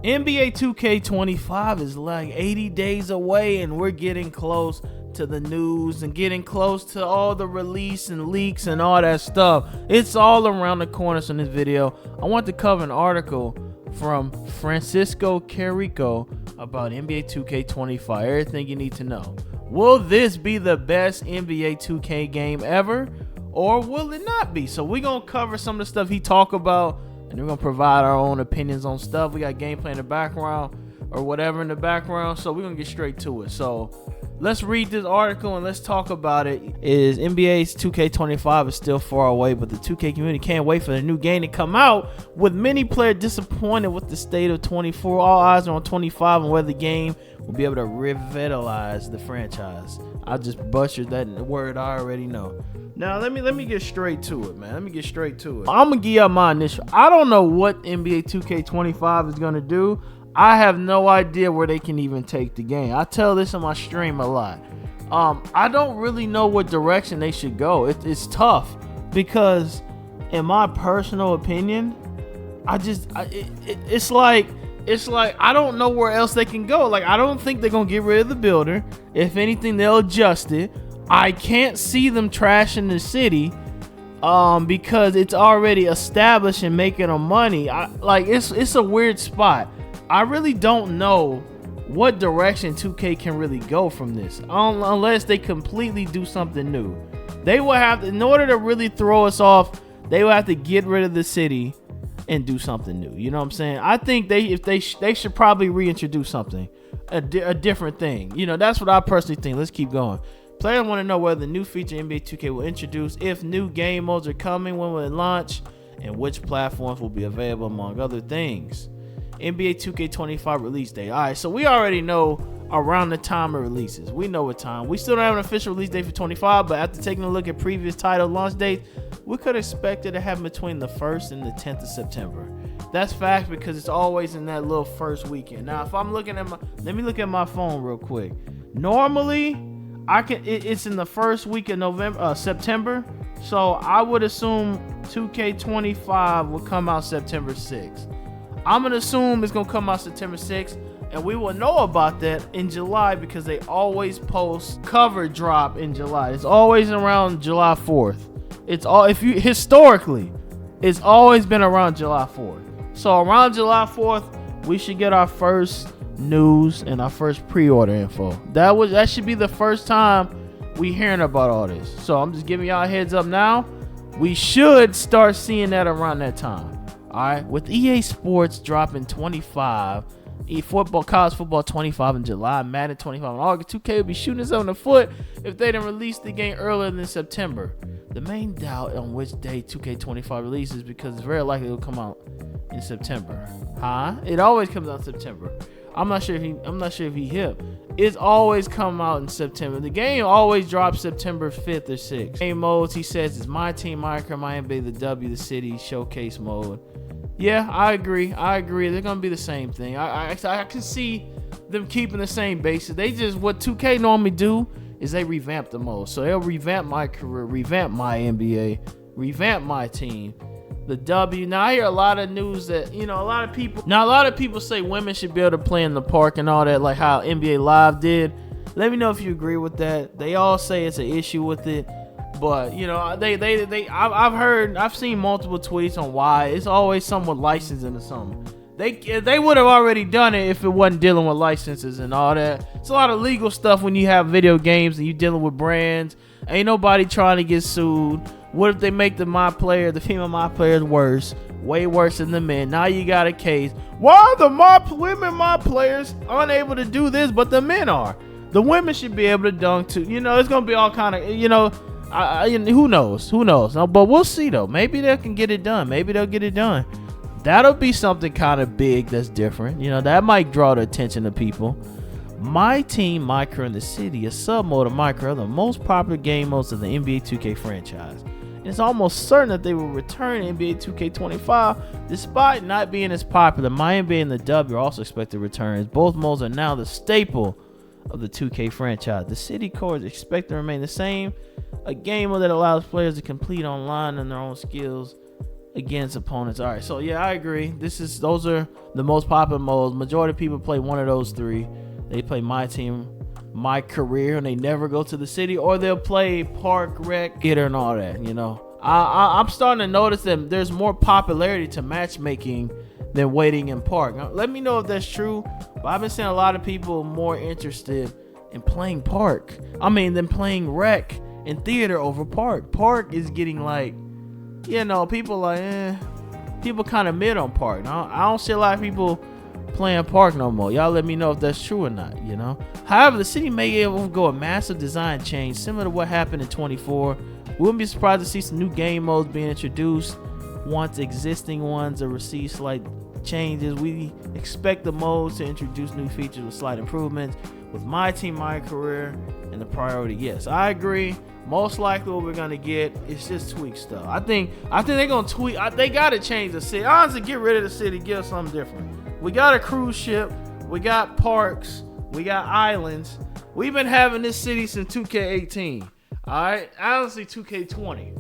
NBA 2K25 is like 80 days away, and we're getting close to the news and getting close to all the release and leaks and all that stuff. It's all around the corners in this video. I want to cover an article from Francisco Carrico about NBA 2K25. Everything you need to know. Will this be the best NBA 2K game ever, or will it not be? So we're going to cover some of the stuff he talked about, and we're going to provide our own opinions on stuff. We got gameplay in the background or whatever in the background, so we're going to get straight to it. So let's read this article and let's talk about it. Is NBA's 2K25 is still far away, but the 2K community can't wait for the new game to come out, with many players disappointed with the state of 24. All eyes are on 25 and whether the game will be able to revitalize the franchise. I just butchered that word I already know. Now let me get straight to it, man. Let me get straight to it. I'm gonna give you my initial. I don't know what NBA 2K25 is gonna do. I have no idea where they can even take the game. I tell this on my stream a lot. I don't really know what direction they should go. It's tough because, in my personal opinion, it's like I don't know where else they can go. Like, I don't think they're gonna get rid of the builder. If anything, they'll adjust it. I can't see them trashing the city because it's already established and making them money. It's a weird spot. I really don't know what direction 2K can really go from this, unless they completely do something new. They will have to, in order to really throw us off, they will have to get rid of the city and do something new. You know what I'm saying? I think they should probably reintroduce something, a different thing. You know, that's what I personally think. Let's keep going. Players want to know whether the new feature NBA 2K will introduce, if new game modes are coming, when will it launch, and which platforms will be available, among other things. NBA 2K25 release date. All right, so we already know around the time it releases. We know what time. We still don't have an official release date for 25, but after taking a look at previous title launch dates, we could expect it to happen between the 1st and the 10th of September. That's fact because it's always in that little first weekend. Now, if I'm looking at let me look at my phone real quick. Normally, it's in the first week of September. So I would assume 2K25 will come out September 6th. I'm going to assume it's going to come out September 6th, and we will know about that in July because they always post cover drop in July. It's always around July 4th. Historically, it's always been around July 4th. So around July 4th, we should get our first news and our first pre-order info. That should be the first time we hearing about all this. So I'm just giving y'all a heads up now. We should start seeing that around that time. All right, with EA Sports dropping 25, college football 25 in July, Madden 25 in August, 2K will be shooting itself in the foot if they didn't release the game earlier than September. The main doubt on which day 2K25 releases because it's very likely it will come out in September. It always comes out in September. I'm not sure if he hip. It's always come out in September. The game always drops September 5th or 6th. Game modes, he says, is My Team, MyCareer, My NBA, the W, the City, Showcase mode. Yeah, I agree. They're gonna be the same thing. I can see them keeping the same basis. They just, what 2K normally do is they revamp the mode. So they'll revamp MyCareer, revamp My NBA, revamp My Team, the W. Now I hear a lot of news that, a lot of people say women should be able to play in the park and all that, like how NBA Live did. Let me know if you agree with that. They all say it's an issue with it. But I've seen multiple tweets on why it's always something with licensing or something. They would have already done it if it wasn't dealing with licenses and all that. It's a lot of legal stuff when you have video games and you dealing with brands. Ain't nobody trying to get sued. What if they make the female My Players worse, way worse than the men? Now you got a case. Why are the women My Players unable to do this, but the men are? The women should be able to dunk too. It's gonna be all kind of who knows? No, but we'll see though. Maybe they can get it done. Maybe they'll get it done. That'll be something kind of big that's different. That might draw the attention of people. My Team, MyCareer, and the City, a sub-mode of MyCareer, are the most popular game modes of the NBA 2K franchise. And it's almost certain that they will return NBA 2K25 despite not being as popular. My NBA and the W are also expected to return, as both modes are now the staple of the 2K franchise. The City core is expected to remain the same, a game mode that allows players to complete online on their own skills against opponents. All right, so yeah, I agree. Those are the most popular modes. Majority of people play one of those three. They play My Team, MyCareer, and they never go to the city, or they'll play Park, Rec, Theater, and all that. I'm starting to notice that there's more popularity to matchmaking than waiting in Park. Now, let me know if that's true, but I've been seeing a lot of people more interested in playing Park. Than playing Rec and Theater over Park. Park is getting people kind of mid on Park. Now, I don't see a lot of people playing Park no more. Y'all let me know if that's true or not, However, the city may undergo a massive design change similar to what happened in 24. We wouldn't be surprised to see some new game modes being introduced once existing ones are receive slight changes. We expect the modes to introduce new features with slight improvements. With My Team, MyCareer, and the priority, yes, I agree. Most likely what we're gonna get is just tweak stuff. I think they're gonna tweak. They gotta change the city. Honestly, get rid of the city, give us something different. We got a cruise ship, we got parks, we got islands. We've been having this city since 2K18. Alright, honestly 2K20.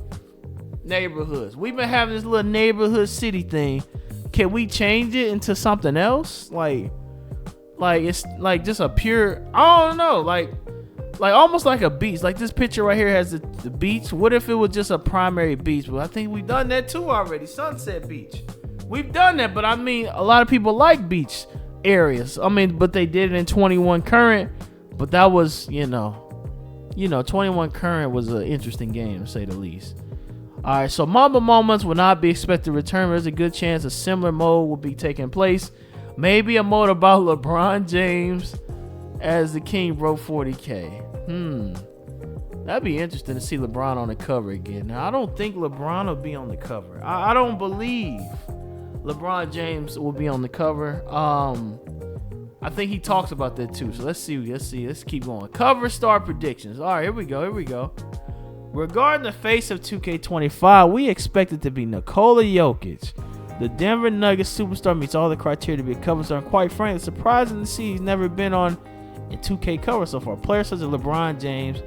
Neighborhoods. We've been having this little neighborhood city thing. Can we change it into something else? Like it's like just a pure, I don't know, like almost like a beach. Like this picture right here has the beach. What if it was just a primary beach? Well, I think we've done that too already. Sunset Beach. We've done that, but a lot of people like beach areas. But they did it in 21 Current. But that was, 21 Current was an interesting game to say the least. All right, so Mamba Moments will not be expected to return. There's a good chance a similar mode will be taking place. Maybe a mode about LeBron James as the king broke 40K. That'd be interesting to see LeBron on the cover again. Now, I don't think LeBron will be on the cover. I don't believe LeBron James will be on the cover. I think he talks about that too. So let's see. Let's keep going. Cover star predictions. All right, here we go. Regarding the face of 2K25, we expect it to be Nikola Jokic. The Denver Nuggets superstar meets all the criteria to be a cover star. And quite frankly, it's surprising to see he's never been on a 2K cover so far. Players such as LeBron James,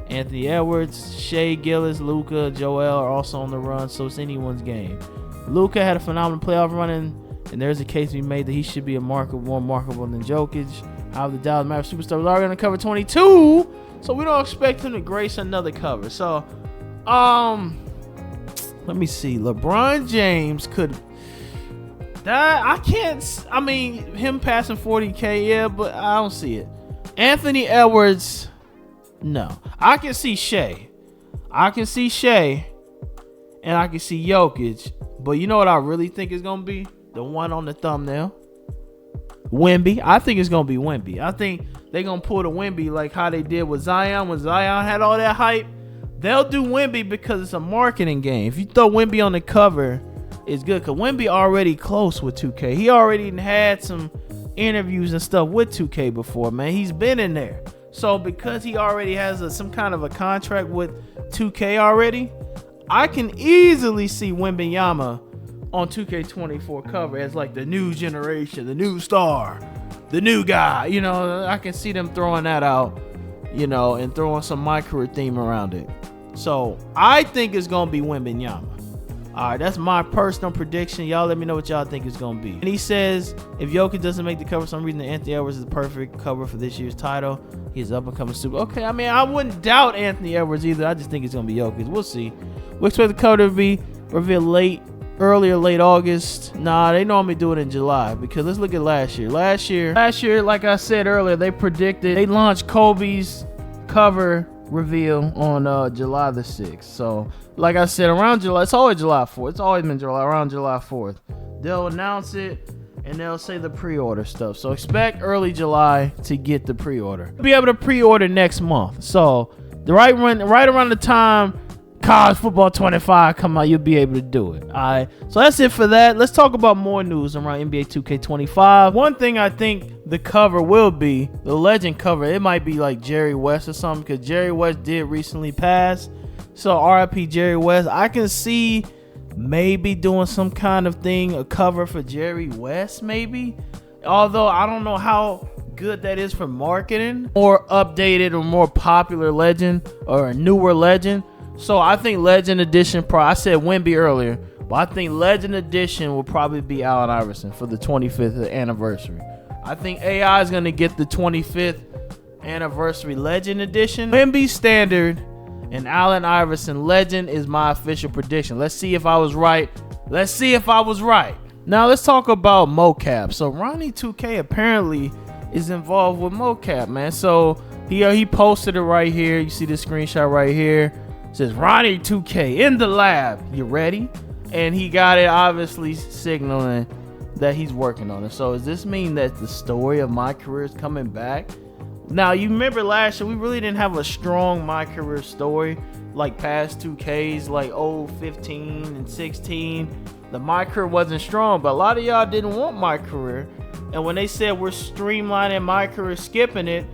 Anthony Edwards, Shea Gillis, Luka, Joel are also on the run, so it's anyone's game. Luka had a phenomenal playoff run, and there's a case to be made that he should be more marketable than Jokic. However, the Dallas Mavericks superstar was already on the cover 22, so we don't expect him to grace another cover. So, let me see. LeBron James could. Him passing 40K, yeah, but I don't see it. Anthony Edwards, no. I can see Shea, and I can see Jokic, but you know what I really think is gonna be? The one on the thumbnail, Wemby. I think it's gonna be Wemby. I think they're gonna pull the Wemby like how they did with Zion when Zion had all that hype. They'll do Wemby because it's a marketing game. If you throw Wemby on the cover, it's good because Wemby already close with 2K. He already had some interviews and stuff with 2K before, man. He's been in there. So because he already has some kind of a contract with 2K already, I can easily see Wembanyama on 2K24 cover as like the new generation, the new star, the new guy. I can see them throwing that out, and throwing some MyCareer theme around it. So I think it's going to be Wembanyama. All right, that's my personal prediction. Y'all let me know what y'all think it's going to be. And he says, if Jokic doesn't make the cover for some reason, Anthony Edwards is the perfect cover for this year's title. He's up and coming super. Okay, I wouldn't doubt Anthony Edwards either. I just think it's going to be Jokic. We'll see. We expect the cover to be revealed late August. Nah, they normally do it in July because let's look at last year. Last year, like I said earlier, they launched Kobe's cover reveal on July the 6th. So, like I said, around July, it's always July 4th. It's always been around July 4th. They'll announce it and they'll say the pre-order stuff. So expect early July to get the pre-order. You'll be able to pre-order next month. So right around the time College Football 25 come out, you'll be able to do it. All right. So that's it for that. Let's talk about more news around NBA 2K25. One thing I think the cover will be, the legend cover, it might be like Jerry West or something because Jerry West did recently pass. So RIP Jerry West. I can see maybe doing some kind of thing, a cover for Jerry West maybe. Although I don't know how good that is for marketing or updated or more popular legend or a newer legend. So I think Legend Edition Pro, I said Wemby earlier. But I think Legend Edition will probably be Allen Iverson for the 25th anniversary. I think AI is going to get the 25th anniversary Legend Edition. NBA Standard and Allen Iverson Legend is my official prediction. Let's see if I was right. Let's see if I was right. Now let's talk about mocap. So Ronnie 2K apparently is involved with mocap, man. So he posted it right here. You see the screenshot right here. It says Ronnie 2K in the lab. You ready? And he got it obviously signaling that he's working on it. So does this mean that the story of MyCareer is coming back? Now you remember last year we really didn't have a strong MyCareer story like past 2Ks like 15 and 16. The MyCareer wasn't strong, but a lot of y'all didn't want MyCareer. And when they said we're streamlining MyCareer, skipping it,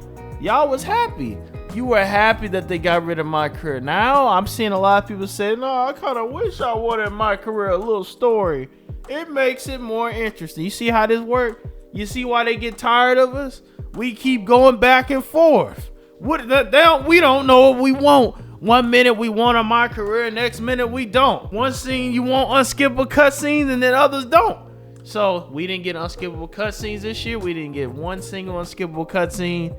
y'all was happy. You were happy that they got rid of MyCareer. Now I'm seeing a lot of people say, no, I kind of wish I wanted MyCareer a little story. It makes it more interesting. You see how this works? You see why they get tired of us? We keep going back and forth. We don't know what we want. One minute we want a MyCareer, next minute we don't. One scene you want unskippable cutscenes, and then others don't. So we didn't get unskippable cutscenes this year. We didn't get one single unskippable cutscene.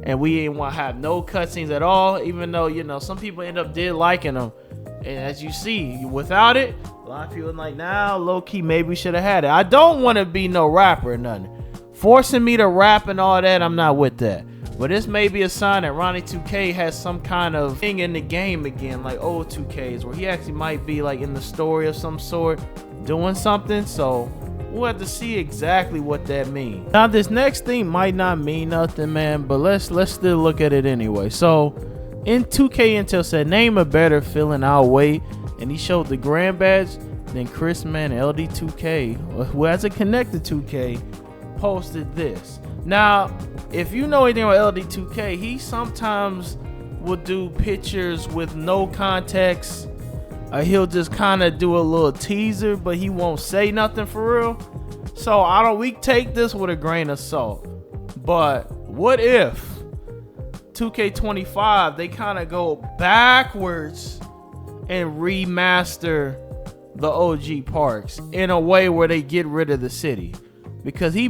And we didn't want to have no cutscenes at all, even though, you know, some people end up liking them. And as you see, without it, a lot of people are like, nah, low-key, maybe we should have had it. I don't want to be no rapper or nothing. Forcing me to rap and all that, I'm not with that. But this may be a sign that Ronnie 2K has some kind of thing in the game again, like old 2Ks, where he actually might be like in the story of some sort, doing something. So we'll have to see exactly what that means. Now this next thing might not mean nothing, man, but let's still look at it anyway. So in 2K Intel said name a better filling out weight, and he showed the grand badge. Then Chris Man LD2K, who has a connected 2K, posted this. Now if you know anything about LD2K, he sometimes will do pictures with no context. He'll just kind of do a little teaser, but he won't say nothing for real. So we take this with a grain of salt. But what if 2K25 they kind of go backwards and remaster the OG parks in a way where they get rid of the city? Because he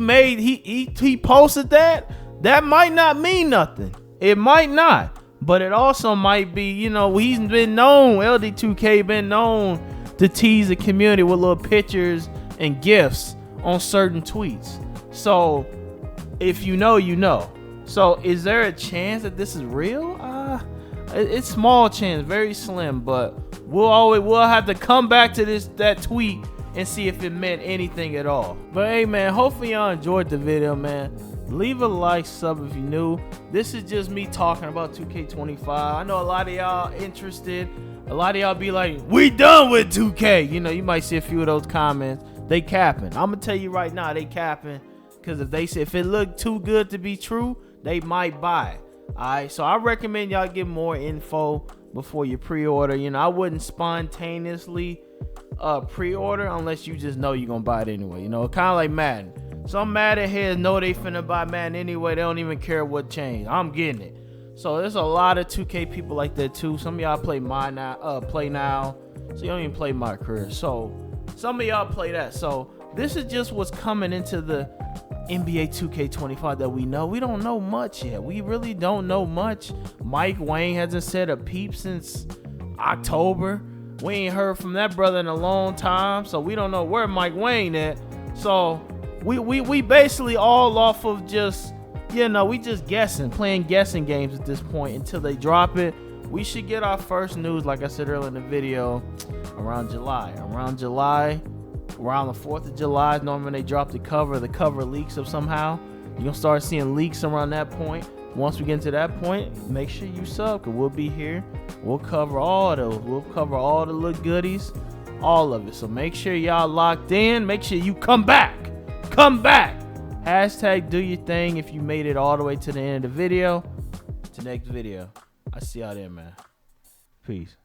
posted that might not mean nothing. It might not. But it also might be, you know, he's been known, LD2K been known to tease the community with little pictures and gifs on certain tweets. So if you know, you know. So is there a chance that this is real? It's small chance, very slim, but we'll have to come back to that tweet and see if it meant anything at all. But hey man, hopefully y'all enjoyed the video, man. Leave a like, sub if you're new. This is just me talking about 2K25. I know a lot of y'all interested. A lot of y'all be like, we done with 2K. You know, you might see a few of those comments. They capping. I'm gonna tell you right now, they capping. Because if it looked too good to be true, they might buy it. Alright, so I recommend y'all get more info before you pre-order. You know, I wouldn't spontaneously pre-order unless you just know you're gonna buy it anyway. You know, kind of like Madden. Some Madden heads know they finna buy Madden anyway. They don't even care what change. I'm getting it. So there's a lot of 2K people like that too. Some of y'all play Play Now, so you don't even play MyCareer. So some of y'all play that. So this is just what's coming into the NBA 2K25 that we know. We don't know much yet. We really don't know much. Mike Wayne hasn't said a peep since October. We ain't heard from that brother in a long time, so we don't know where Mike Wayne at. So we basically all off of just, you know, we just playing guessing games at this point until they drop it. We should get our first news, like I said earlier in the video, around July. Around the 4th of July, normally when they drop the cover leaks up somehow. You're gonna start seeing leaks around that point. Once we get to that point, make sure you sub, because we'll be here. We'll cover all those. We'll cover all the little goodies, all of it. So make sure y'all locked in. Make sure you come back. Come back. Hashtag do your thing if you made it all the way to the end of the video. To next video. I see y'all there, man. Peace.